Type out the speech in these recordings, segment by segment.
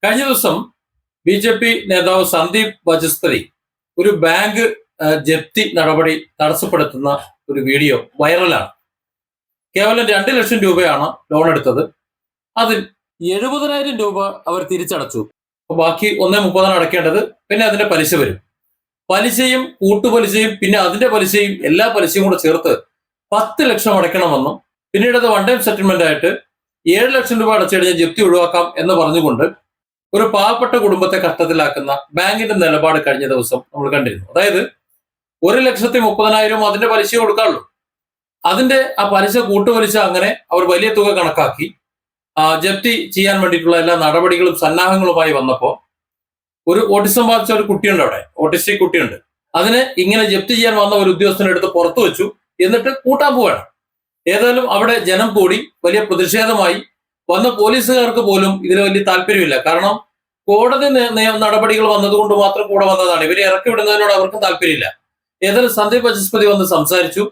കഴിഞ്ഞ ദിവസം ബി.ജെ.പി. നേതാവ് സന്ദീപ് വാചസ്പതി ഒരു ബാങ്ക് ജപ്തി നടപടി തടസ്സപ്പെടുത്തുന്ന ഒരു വീഡിയോ വൈറലാണ്. കേവലം 2 ലക്ഷം രൂപയാണ് ലോൺ എടുത്തത്. അതിൽ 70,000 രൂപ അവർ തിരിച്ചടച്ചു. ബാക്കി 1.30 അടയ്ക്കേണ്ടത്. പിന്നെ അതിന്റെ പലിശ വരും. പലിശയും കൂട്ടുപലിശയും പിന്നെ അതിന്റെ പലിശയും എല്ലാ പലിശയും കൂടെ ചേർത്ത് 10 ലക്ഷം അടയ്ക്കണമെന്നും പിന്നീട് അത് 1 ടൈം സെറ്റിൽമെന്റ് ആയിട്ട് 7 ലക്ഷം രൂപ അടച്ചു കഴിഞ്ഞാൽ ജപ്തി ഒഴിവാക്കാം എന്ന് പറഞ്ഞുകൊണ്ട് ഒരു പാവപ്പെട്ട കുടുംബത്തെ കഷ്ടത്തിലാക്കുന്ന ബാങ്കിന്റെ നിലപാട് കഴിഞ്ഞ ദിവസം നമ്മൾ കണ്ടിരുന്നു. അതായത് 1,30,000 അതിന്റെ പലിശ കൊടുക്കാറുള്ളൂ. അതിന്റെ ആ പലിശ കൂട്ടുപലിശ അങ്ങനെ അവർ വലിയ തുക കണക്കാക്കി ജപ്തി ചെയ്യാൻ വേണ്ടിയിട്ടുള്ള എല്ലാ നടപടികളും സന്നാഹങ്ങളുമായി വന്നപ്പോൾ ഒരു ഓട്ടിസം ബാധിച്ച ഒരു കുട്ടിയുണ്ട്, അവിടെ ഓട്ടിസ്റ്റിക് കുട്ടിയുണ്ട്. അതിനെ ഇങ്ങനെ ജപ്തി ചെയ്യാൻ വന്ന ഒരു ഉദ്യോഗസ്ഥനെ എടുത്ത് പുറത്തു വെച്ചു. എന്നിട്ട് കൂട്ടാൻ പോവാണ്. ഏതായാലും അവിടെ ജനം കൂടി വലിയ പ്രതിഷേധമായി. വന്ന പോലീസുകാർക്ക് പോലും ഇതിൽ വലിയ താല്പര്യമില്ല. കാരണം കോടതി നടപടികൾ വന്നതുകൊണ്ട് മാത്രം കൂടെ വന്നതാണ്. ഇവരെ ഇറക്കി വിടുന്നതിനോട് അവർക്ക് താല്പര്യമില്ല. ഏതായാലും സന്ദീപ് വാചസ്പതി വന്ന് സംസാരിച്ചു.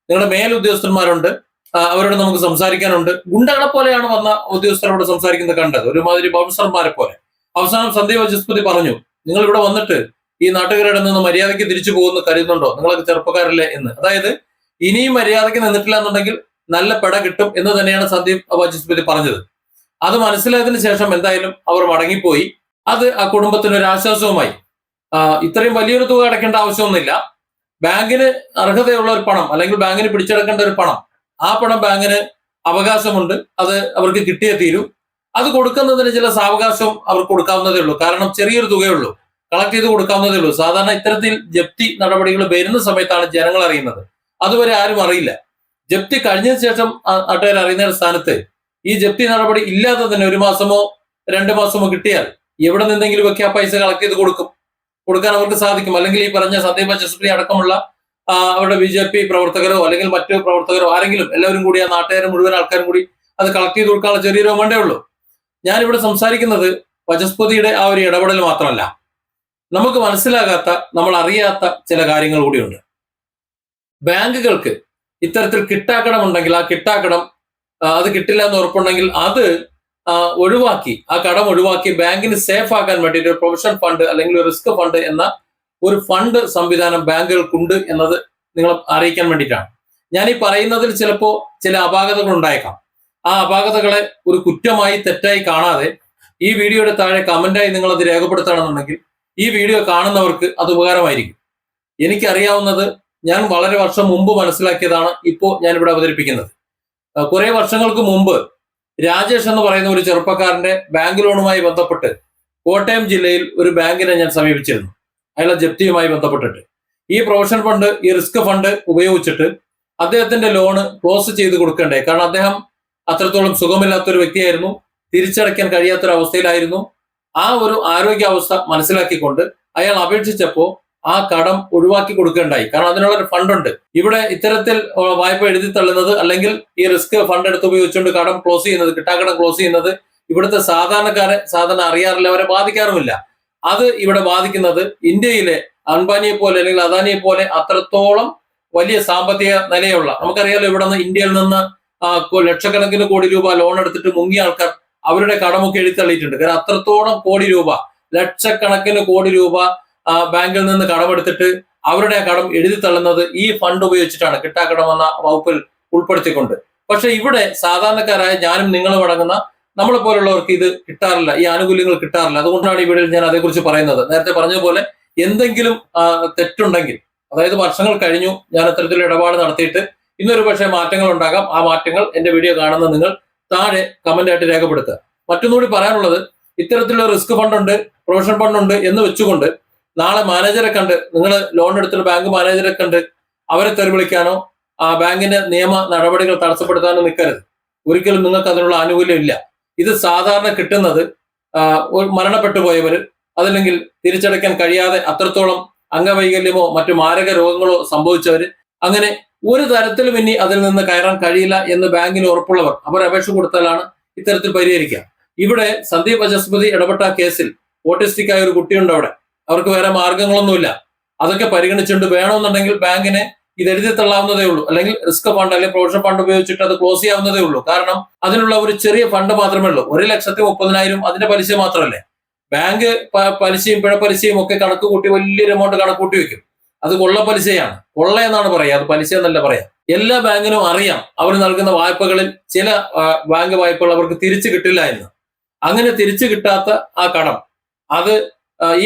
നിങ്ങളുടെ മേലുദ്യോഗസ്ഥന്മാരുണ്ട്, അവരോട് നമുക്ക് സംസാരിക്കാനുണ്ട്. ഗുണ്ടകളെ പോലെയാണ് വന്ന ഉദ്യോഗസ്ഥരോട് സംസാരിക്കുന്നത് കണ്ടത്, ഒരുമാതിരി ബൗൺസർമാരെ പോലെ. അവസാനം സന്ദീപ് വാചസ്പതി പറഞ്ഞു, നിങ്ങൾ ഇവിടെ വന്നിട്ട് ഈ നാട്ടുകാരുടെ നിന്ന് മര്യാദയ്ക്ക് തിരിച്ചു പോകുന്ന കരുതുന്നുണ്ടോ, നിങ്ങളൊക്കെ ചെറുപ്പക്കാരല്ലേ എന്ന്. അതായത് ഇനിയും മര്യാദയ്ക്ക് നിന്നിട്ടില്ല എന്നുണ്ടെങ്കിൽ നല്ല പെട കിട്ടും എന്ന് തന്നെയാണ് സന്ദീപ് വാചസ്പതി പറഞ്ഞത്. അത് മനസ്സിലായതിനു ശേഷം എന്തായാലും അവർ മടങ്ങിപ്പോയി. അത് ആ കുടുംബത്തിന് ഒരു ആശ്വാസവുമായി. ഇത്രയും വലിയൊരു തുക അടയ്ക്കേണ്ട ആവശ്യമൊന്നുമില്ല. ബാങ്കിന് അർഹതയുള്ള ഒരു പണം, അല്ലെങ്കിൽ ബാങ്കിന് പിടിച്ചെടുക്കേണ്ട ഒരു പണം, ആ പണം ബാങ്കിന് അവകാശമുണ്ട്. അത് അവർക്ക് കിട്ടിയേ തീരൂ. അത് കൊടുക്കുന്നതിന് ചില സാവകാശവും അവർക്ക് കൊടുക്കാവുന്നതേ ഉള്ളൂ. കാരണം ചെറിയൊരു തുകയുള്ളൂ, കളക്ട് ചെയ്ത് കൊടുക്കാവുന്നതേ ഉള്ളൂ. സാധാരണ ഇത്തരത്തിൽ ജപ്തി നടപടികൾ വരുന്ന സമയത്താണ് ജനങ്ങൾ അറിയുന്നത്. അതുവരെ ആരും അറിയില്ല. ജപ്തി കഴിഞ്ഞതിന് ശേഷം നാട്ടുകാർ അറിയുന്ന സ്ഥാനത്ത് ഈ ജപ്തി നടപടി ഇല്ലാതെ തന്നെ 1 മാസമോ 2 മാസമോ കിട്ടിയാൽ എവിടെ നിന്നെങ്കിലും ഒക്കെ ആ പൈസ കളക്ട് ചെയ്ത് കൊടുക്കാൻ അവർക്ക് സാധിക്കും. അല്ലെങ്കിൽ ഈ പറഞ്ഞ സന്ദീപ് വാചസ്പതി അടക്കമുള്ള അവരുടെ ബി.ജെ.പി. പ്രവർത്തകരോ അല്ലെങ്കിൽ മറ്റു പ്രവർത്തകരോ ആരെങ്കിലും എല്ലാവരും കൂടി, ആ നാട്ടുകാരും മുഴുവൻ ആൾക്കാരും കൂടി അത് കളക്ട് ചെയ്ത് കൊടുക്കാനുള്ള ചെറിയൊരു എമൗണ്ടേ ഉള്ളൂ. ഞാനിവിടെ സംസാരിക്കുന്നത് വാചസ്പതിയുടെ ആ ഒരു ഇടപെടൽ മാത്രമല്ല, നമുക്ക് മനസ്സിലാകാത്ത, നമ്മൾ അറിയാത്ത ചില കാര്യങ്ങൾ കൂടിയുണ്ട്. ബാങ്കുകൾക്ക് ഇത്തരത്തിൽ കിട്ടാക്കടമുണ്ടെങ്കിൽ ആ കിട്ടാക്കടം അത് കിട്ടില്ല എന്ന് ഉറപ്പുണ്ടെങ്കിൽ അത് ഒഴിവാക്കി, ആ കടം ഒഴിവാക്കി ബാങ്കിന് സേഫ് ആക്കാൻ വേണ്ടിയിട്ട് ഒരു പ്രൊവിഷൻ ഫണ്ട് അല്ലെങ്കിൽ ഒരു റിസ്ക് ഫണ്ട് എന്ന ഒരു ഫണ്ട് സംവിധാനം ബാങ്കുകൾക്കുണ്ട് എന്നത് നിങ്ങളെ അറിയിക്കാൻ വേണ്ടിയിട്ടാണ്. ഞാൻ ഈ പറയുന്നതിൽ ചിലപ്പോൾ ചില അപാകതകൾ ഉണ്ടായേക്കാം. ആ അപാകതകളെ ഒരു കുറ്റമായി, തെറ്റായി കാണാതെ ഈ വീഡിയോയുടെ താഴെ കമന്റായി നിങ്ങൾ അത് രേഖപ്പെടുത്തണമെന്നുണ്ടെങ്കിൽ ഈ വീഡിയോ കാണുന്നവർക്ക് അത് ഉപകാരമായിരിക്കും. എനിക്കറിയാവുന്നത്, ഞാൻ വളരെ വർഷം മുമ്പ് മനസ്സിലാക്കിയതാണ് ഇപ്പോൾ ഞാനിവിടെ അവതരിപ്പിക്കുന്നത്. കുറെ വർഷങ്ങൾക്ക് മുമ്പ് രാജേഷ് എന്ന് പറയുന്ന ഒരു ചെറുപ്പക്കാരന്റെ ബാങ്ക് ലോണുമായി ബന്ധപ്പെട്ട് കോട്ടയം ജില്ലയിൽ ഒരു ബാങ്കിനെ ഞാൻ സമീപിച്ചിരുന്നു, അയാളെ ജപ്തിയുമായി ബന്ധപ്പെട്ടിട്ട്. ഈ പ്രൊവിഷൻ ഫണ്ട്, ഈ റിസ്ക് ഫണ്ട് ഉപയോഗിച്ചിട്ട് അദ്ദേഹത്തിന്റെ ലോണ് ക്ലോസ് ചെയ്ത് കൊടുക്കണ്ടേ. കാരണം അദ്ദേഹം അത്രത്തോളം സുഖമില്ലാത്തൊരു വ്യക്തിയായിരുന്നു, തിരിച്ചടയ്ക്കാൻ കഴിയാത്തൊരവസ്ഥയിലായിരുന്നു. ആ ഒരു ആരോഗ്യാവസ്ഥ മനസ്സിലാക്കിക്കൊണ്ട് അയാൾ അപേക്ഷിച്ചപ്പോൾ ആ കടം ഒഴിവാക്കി കൊടുക്കേണ്ടായി. കാരണം അതിനുള്ളൊരു ഫണ്ടുണ്ട്. ഇവിടെ ഇത്തരത്തിൽ വായ്പ എഴുതി തള്ളുന്നത് അല്ലെങ്കിൽ ഈ റിസ്ക് ഫണ്ട് എടുത്ത് ഉപയോഗിച്ചുകൊണ്ട് കടം ക്ലോസ് ചെയ്യുന്നത്, കിട്ടാക്കടം ക്ലോസ് ചെയ്യുന്നത് ഇവിടുത്തെ സാധാരണക്കാരെ സാധാരണ അറിയാറില്ല, അവരെ ബാധിക്കാറുമില്ല. അത് ഇവിടെ ബാധിക്കുന്നത് ഇന്ത്യയിലെ അംബാനിയെ പോലെ അല്ലെങ്കിൽ അദാനിയെ പോലെ അത്രത്തോളം വലിയ സാമ്പത്തിക നിലയുള്ള, നമുക്കറിയാലോ, ഇവിടെ നിന്ന് ഇന്ത്യയിൽ നിന്ന് ലക്ഷക്കണക്കിന് കോടി രൂപ ലോൺ എടുത്തിട്ട് മുങ്ങിയ ആൾക്കാർ അവരുടെ കടമൊക്കെ എഴുതിത്തള്ളിയിട്ടുണ്ട്. കാരണം അത്രത്തോളം കോടി രൂപ, ലക്ഷക്കണക്കിന് കോടി രൂപ ബാങ്കിൽ നിന്ന് കടമെടുത്തിട്ട് അവരുടെ കടം എഴുതി തള്ളുന്നത് ഈ ഫണ്ട് ഉപയോഗിച്ചിട്ടാണ്, കിട്ടാക്കടം എന്ന വകുപ്പിൽ ഉൾപ്പെടുത്തിക്കൊണ്ട്. പക്ഷെ ഇവിടെ സാധാരണക്കാരായ ഞാനും നിങ്ങളും അടങ്ങുന്ന നമ്മളെ പോലുള്ളവർക്ക് ഇത് കിട്ടാറില്ല, ഈ ആനുകൂല്യങ്ങൾ കിട്ടാറില്ല. അതുകൊണ്ടാണ് ഈ വീഡിയോയിൽ ഞാൻ അതേക്കുറിച്ച് പറയുന്നത്. നേരത്തെ പറഞ്ഞതുപോലെ എന്തെങ്കിലും തെറ്റുണ്ടെങ്കിൽ, അതായത് വർഷങ്ങൾ കഴിഞ്ഞു ഞാൻ അത്തരത്തിലുള്ള ഇടപാട് നടത്തിയിട്ട്, ഇന്നൊരു പക്ഷേ മാറ്റങ്ങൾ ഉണ്ടാകാം. ആ മാറ്റങ്ങൾ എന്റെ വീഡിയോ കാണുന്ന നിങ്ങൾ താഴെ കമന്റ് ആയിട്ട് രേഖപ്പെടുത്തുക. മറ്റൊന്നുകൂടി പറയാനുള്ളത്, ഇത്തരത്തിലുള്ള റിസ്ക് ഫണ്ട് ഉണ്ട്, പ്രൊവിഷൻ ഫണ്ട് ഉണ്ട് എന്ന് വെച്ചുകൊണ്ട് നാളെ മാനേജറെ കണ്ട്, നിങ്ങൾ ലോൺ എടുത്തിട്ട് ബാങ്ക് മാനേജറെ കണ്ട് അവരെ തെറി വിളിക്കാനോ ആ ബാങ്കിന്റെ നിയമ നടപടികൾ തടസ്സപ്പെടുത്താനോ നിൽക്കരുത്. ഒരിക്കലും നിങ്ങൾക്ക് അതിനുള്ള ആനുകൂല്യം ഇല്ല. ഇത് സാധാരണ കിട്ടുന്നത് മരണപ്പെട്ടു പോയവർ, അതല്ലെങ്കിൽ തിരിച്ചടയ്ക്കാൻ കഴിയാതെ അത്രത്തോളം അംഗവൈകല്യമോ മറ്റു മാരക രോഗങ്ങളോ സംഭവിച്ചവർ, അങ്ങനെ ഒരു തരത്തിലും ഇനി അതിൽ നിന്ന് കയറാൻ കഴിയില്ല എന്ന് ബാങ്കിന് ഉറപ്പുള്ളവർ അവർ അപേക്ഷ കൊടുത്താലാണ് ഇത്തരത്തിൽ പരിഹരിക്കുക. ഇവിടെ സന്ദീപ് വാചസ്പതി ഇടപെട്ട കേസിൽ ഓട്ടിസ്റ്റിക് ആയ ഒരു കുട്ടിയുണ്ട് അവിടെ. അവർക്ക് വേറെ മാർഗങ്ങളൊന്നുമില്ല. അതൊക്കെ പരിഗണിച്ചുകൊണ്ട് വേണമെന്നുണ്ടെങ്കിൽ ബാങ്കിന് ഇത് എഴുതി തള്ളാവുന്നതേ ഉള്ളൂ, അല്ലെങ്കിൽ റിസ്ക് ഫണ്ട് അല്ലെങ്കിൽ പ്രൊവിഷൻ ഫണ്ട് ഉപയോഗിച്ചിട്ട് അത് ക്ലോസ് ചെയ്യാവുന്നതേ ഉള്ളൂ. കാരണം അതിനുള്ള ഒരു ചെറിയ ഫണ്ട് മാത്രമേ ഉള്ളൂ. 1,30,000 അതിന്റെ പലിശ മാത്രമല്ലേ. ബാങ്ക് പലിശയും പിഴപ്പലിശയും ഒക്കെ കണക്ക് കൂട്ടി വലിയൊരു എമൗണ്ട് കണക്ക് കൂട്ടി വെക്കും. അത് കൊള്ളപ്പലിശയാണ്. കൊള്ള എന്നാണ് പറയാ, അത് പലിശ എന്നല്ല പറയാം. എല്ലാ ബാങ്കിനും അറിയാം അവർ നൽകുന്ന വായ്പകളിൽ ചില ബാങ്ക് വായ്പകൾ അവർക്ക് തിരിച്ചു കിട്ടില്ല എന്ന്. അങ്ങനെ തിരിച്ചു കിട്ടാത്ത ആ കടം അത്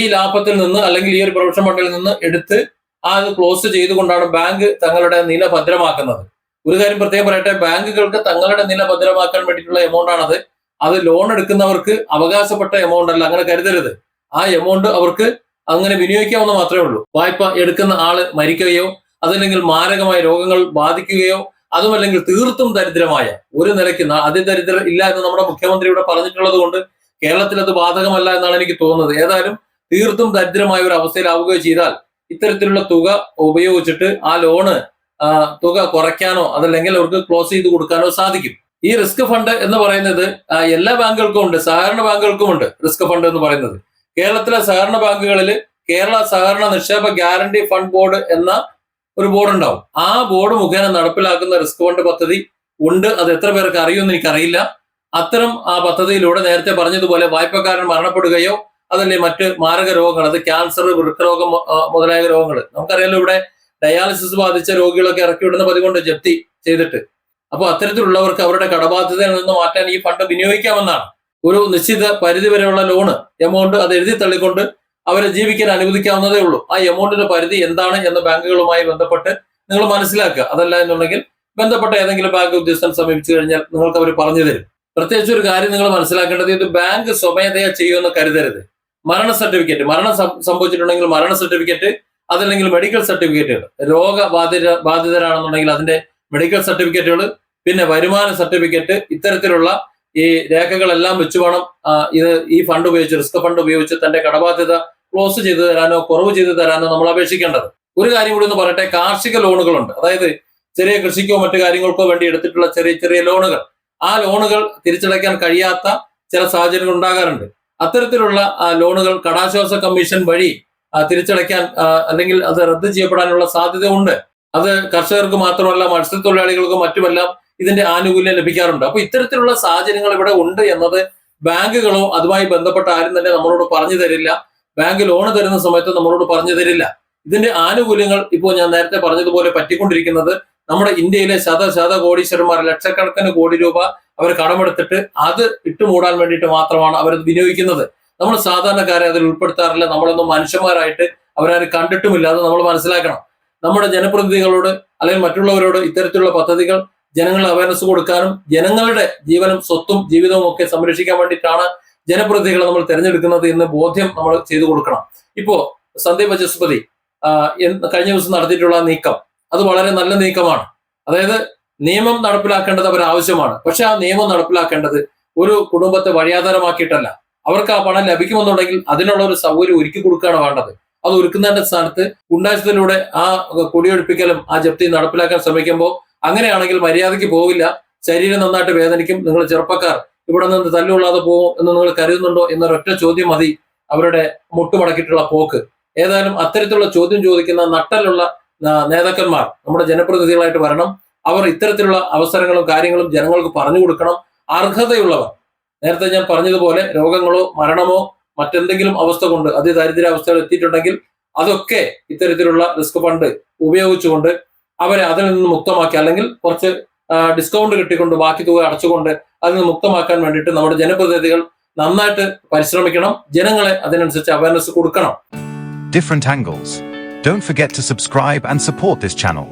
ഈ ലാഭത്തിൽ നിന്ന് അല്ലെങ്കിൽ ഈ ഒരു പ്രൊവിഷൻ ഫണ്ടിൽ നിന്ന് എടുത്ത് അത് ക്ലോസ് ചെയ്തുകൊണ്ടാണ് ബാങ്ക് തങ്ങളുടെ നില ഭദ്രമാക്കുന്നത്. ഒരു കാര്യം പ്രത്യേകം പറയട്ടെ, ബാങ്കുകൾക്ക് തങ്ങളുടെ നില ഭദ്രമാക്കാൻ വേണ്ടിയിട്ടുള്ള എമൗണ്ട് ആണത്. അത് ലോൺ എടുക്കുന്നവർക്ക് അവകാശപ്പെട്ട എമൗണ്ട് അല്ല, അങ്ങനെ കരുതരുത്. ആ എമൗണ്ട് അവർക്ക് അങ്ങനെ വിനിയോഗിക്കാവുന്ന മാത്രമേ ഉള്ളൂ. വായ്പ എടുക്കുന്ന ആള് മരിക്കുകയോ അതല്ലെങ്കിൽ മാരകമായ രോഗങ്ങൾ ബാധിക്കുകയോ അതുമല്ലെങ്കിൽ തീർത്തും ദരിദ്രമായ ഒരു നിലയ്ക്ക് അതിദരിദ്രം ഇല്ല എന്ന് നമ്മുടെ മുഖ്യമന്ത്രി ഇവിടെ പറഞ്ഞിട്ടുള്ളത് കൊണ്ട് കേരളത്തിൽ അത് ബാധകമല്ല എന്നാണ് എനിക്ക് തോന്നുന്നത്. ഏതായാലും തീർത്തും ദരിദ്രമായ ഒരു അവസ്ഥയിലാവുകയോ ചെയ്താൽ ഇത്തരത്തിലുള്ള തുക ഉപയോഗിച്ചിട്ട് ആ ലോണ് തുക കുറയ്ക്കാനോ അതല്ലെങ്കിൽ അവർക്ക് ക്ലോസ് ചെയ്ത് കൊടുക്കാനോ സാധിക്കും. ഈ റിസ്ക് ഫണ്ട് എന്ന് പറയുന്നത് എല്ലാ ബാങ്കുകൾക്കും ഉണ്ട്, സഹകരണ ബാങ്കുകൾക്കും ഉണ്ട് റിസ്ക് ഫണ്ട് എന്ന് പറയുന്നത്. കേരളത്തിലെ സഹകരണ ബാങ്കുകളിൽ കേരള സഹകരണ നിക്ഷേപ ഗ്യാരണ്ടി ഫണ്ട് ബോർഡ് എന്ന ഒരു ബോർഡ് ഉണ്ടാവും. ആ ബോർഡ് മുഖേന നടപ്പിലാക്കുന്ന റിസ്ക് ഫണ്ട് പദ്ധതി ഉണ്ട്. അത് എത്ര പേർക്ക് അറിയുമെന്ന് എനിക്കറിയില്ല. അത്തരം ആ പദ്ധതിയിലൂടെ നേരത്തെ പറഞ്ഞതുപോലെ വായ്പക്കാരൻ മരണപ്പെടുകയോ അതല്ലേ മറ്റ് മാരക രോഗങ്ങൾ, അത് ക്യാൻസർ, വൃക്കരോഗം മുതലായ രോഗങ്ങൾ, നമുക്കറിയാലോ ഇവിടെ ഡയാലിസിസ് ബാധിച്ച രോഗികളൊക്കെ ഇറക്കി വിടുന്ന പതിവുണ്ട് ജപ്തി ചെയ്തിട്ട്. അപ്പൊ അത്തരത്തിലുള്ളവർക്ക് അവരുടെ കടബാധ്യതയിൽ നിന്ന് മാറ്റാൻ ഈ ഫണ്ട് വിനിയോഗിക്കാമെന്നാണ്. ഒരു നിശ്ചിത പരിധി വരെയുള്ള ലോണ് എമൗണ്ട് അത് എഴുതി തള്ളിക്കൊണ്ട് അവരെ ജീവിക്കാൻ അനുവദിക്കാവുന്നതേ ഉള്ളൂ. ആ എമൗണ്ടിന്റെ പരിധി എന്താണ് എന്ന് ബാങ്കുകളുമായി ബന്ധപ്പെട്ട് നിങ്ങൾ മനസ്സിലാക്കുക. അതല്ല എന്നുണ്ടെങ്കിൽ ബന്ധപ്പെട്ട ഏതെങ്കിലും ബാങ്ക് ഉദ്യോഗസ്ഥൻ സമീപിച്ചു കഴിഞ്ഞാൽ നിങ്ങൾക്ക് അവർ പറഞ്ഞു തരും. പ്രത്യേകിച്ച് ഒരു കാര്യം നിങ്ങൾ മനസ്സിലാക്കേണ്ടത്, ഇത് ബാങ്ക് സ്വമേധയാ ചെയ്യുമെന്ന് കരുതരുത്. മരണ സർട്ടിഫിക്കറ്റ്, മരണം സംഭവിച്ചിട്ടുണ്ടെങ്കിൽ മരണ സർട്ടിഫിക്കറ്റ് അതല്ലെങ്കിൽ മെഡിക്കൽ സർട്ടിഫിക്കറ്റുകൾ, ബാധിതരാണെന്നുണ്ടെങ്കിൽ അതിന്റെ മെഡിക്കൽ സർട്ടിഫിക്കറ്റുകൾ, പിന്നെ വരുമാന സർട്ടിഫിക്കറ്റ്, ഇത്തരത്തിലുള്ള ഈ രേഖകളെല്ലാം വെച്ച് വേണം ഈ ഫണ്ട് ഉപയോഗിച്ച്, റിസ്ക് ഫണ്ട് ഉപയോഗിച്ച് തന്റെ കടബാധ്യത ക്ലോസ് ചെയ്തു തരാനോ കുറവ് ചെയ്തു തരാനോ നമ്മൾ അപേക്ഷിക്കേണ്ടത്. ഒരു കാര്യം കൂടി ഒന്ന് പറയട്ടെ, കാർഷിക ലോണുകളുണ്ട്. അതായത് ചെറിയ കൃഷിക്കോ മറ്റു കാര്യങ്ങൾക്കോ വേണ്ടി എടുത്തിട്ടുള്ള ചെറിയ ചെറിയ ലോണുകൾ, ആ ലോണുകൾ തിരിച്ചടയ്ക്കാൻ കഴിയാത്ത ചില സാഹചര്യങ്ങൾ ഉണ്ടാകാറുണ്ട്. അത്തരത്തിലുള്ള ലോണുകൾ കടാശ്വാസ കമ്മീഷൻ വഴി തിരിച്ചടയ്ക്കാൻ അല്ലെങ്കിൽ അത് റദ്ദ് ചെയ്യപ്പെടാനുള്ള സാധ്യത ഉണ്ട്. അത് കർഷകർക്ക് മാത്രമല്ല മത്സ്യത്തൊഴിലാളികൾക്കും മറ്റുമെല്ലാം ഇതിന്റെ ആനുകൂല്യം ലഭിക്കാറുണ്ട്. അപ്പൊ ഇത്തരത്തിലുള്ള സാഹചര്യങ്ങൾ ഇവിടെ ഉണ്ട് എന്നത് ബാങ്കുകളോ അതുമായി ബന്ധപ്പെട്ട ആരും തന്നെ നമ്മളോട് പറഞ്ഞു തരില്ല. ബാങ്ക് ലോണ് തരുന്ന സമയത്ത് നമ്മളോട് പറഞ്ഞു തരില്ല. ഇതിന്റെ ആനുകൂല്യങ്ങൾ ഇപ്പോൾ ഞാൻ നേരത്തെ പറഞ്ഞതുപോലെ പറ്റിക്കൊണ്ടിരിക്കുന്നത് നമ്മുടെ ഇന്ത്യയിലെ ശത കോടീശ്വരന്മാർ, ലക്ഷക്കണക്കിന് കോടി രൂപ അവർ കടമെടുത്തിട്ട് അത് ഇട്ടുമൂടാൻ വേണ്ടിയിട്ട് മാത്രമാണ് അവരത് വിനിയോഗിക്കുന്നത്. നമ്മൾ സാധാരണക്കാരെ അതിൽ ഉൾപ്പെടുത്താറില്ല. നമ്മളൊന്നും മനുഷ്യന്മാരായിട്ട് അവരാരും കണ്ടിട്ടുമില്ല. അത് നമ്മൾ മനസ്സിലാക്കണം. നമ്മുടെ ജനപ്രതിനിധികളോട് അല്ലെങ്കിൽ മറ്റുള്ളവരോട് ഇത്തരത്തിലുള്ള പദ്ധതികൾ ജനങ്ങളെ അവയർനെസ് കൊടുക്കാനും ജനങ്ങളുടെ ജീവനും സ്വത്തും ജീവിതവും ഒക്കെ സംരക്ഷിക്കാൻ വേണ്ടിയിട്ടാണ് ജനപ്രതിനിധികളെ നമ്മൾ തിരഞ്ഞെടുക്കുന്നത് എന്ന് ബോധ്യം നമ്മൾ ചെയ്തു കൊടുക്കണം. ഇപ്പോ സന്ദീപ് വാചസ്പതി കഴിഞ്ഞ ദിവസം നടത്തിയിട്ടുള്ള നീക്കം അത് വളരെ നല്ല നീക്കമാണ്. അതായത് നിയമം നടപ്പിലാക്കേണ്ടത് അവർ ആവശ്യമാണ്. പക്ഷെ ആ നിയമം നടപ്പിലാക്കേണ്ടത് ഒരു കുടുംബത്തെ വഴിയാധാരമാക്കിയിട്ടല്ല. അവർക്ക് ആ പണം ലഭിക്കുമെന്നുണ്ടെങ്കിൽ അതിനുള്ള ഒരു സൗകര്യം ഒരുക്കി കൊടുക്കുകയാണ് വേണ്ടത്. അത് ഒരുക്കുന്നതിന്റെ സ്ഥാനത്ത് ഗുണ്ടായുസത്തിലൂടെ ആ കുടിയൊഴിപ്പിക്കലും ആ ജപ്തി നടപ്പിലാക്കാൻ ശ്രമിക്കുമ്പോൾ അങ്ങനെയാണെങ്കിൽ മര്യാദയ്ക്ക് പോവില്ല, ശരീരം നന്നായിട്ട് വേദനിക്കും, നിങ്ങൾ ചെറുപ്പക്കാർ ഇവിടെ നിന്ന് തല്ലുകൊള്ളാതെ പോകും എന്ന് നിങ്ങൾ കരുതുന്നുണ്ടോ എന്നൊരൊറ്റ ചോദ്യം മതി അവരുടെ മുട്ടുമടക്കിയിട്ടുള്ള പോക്ക്. ഏതായാലും അത്തരത്തിലുള്ള ചോദ്യം ചോദിക്കുന്ന നട്ടലുള്ള നേതാക്കന്മാർ നമ്മുടെ ജനപ്രതിനിധികളായിട്ട് വരണം. അവർ ഇത്തരത്തിലുള്ള അവസരങ്ങളും കാര്യങ്ങളും ജനങ്ങൾക്ക് പറഞ്ഞു കൊടുക്കണം. അർഹതയുള്ളവർ, നേരത്തെ ഞാൻ പറഞ്ഞതുപോലെ രോഗങ്ങളോ മരണമോ മറ്റെന്തെങ്കിലും അവസ്ഥ കൊണ്ട് അതിദാരിദ്ര്യാവസ്ഥയിൽ എത്തിയിട്ടുണ്ടെങ്കിൽ അതൊക്കെ ഇത്തരത്തിലുള്ള റിസ്ക് ഫണ്ട് ഉപയോഗിച്ചുകൊണ്ട് അവരെ അതിൽ നിന്ന് മുക്തമാക്കി അല്ലെങ്കിൽ കുറച്ച് ഡിസ്കൗണ്ട് കിട്ടിക്കൊണ്ട് ബാക്കി തുക അടച്ചുകൊണ്ട് അതിൽ നിന്ന് മുക്തമാക്കാൻ വേണ്ടിയിട്ട് നമ്മുടെ ജനപ്രതിനിധികൾ നന്നായിട്ട് പരിശ്രമിക്കണം. ജനങ്ങളെ അതിനനുസരിച്ച് അവയർനെസ് കൊടുക്കണം. Different angles. Don't forget to subscribe and support this channel.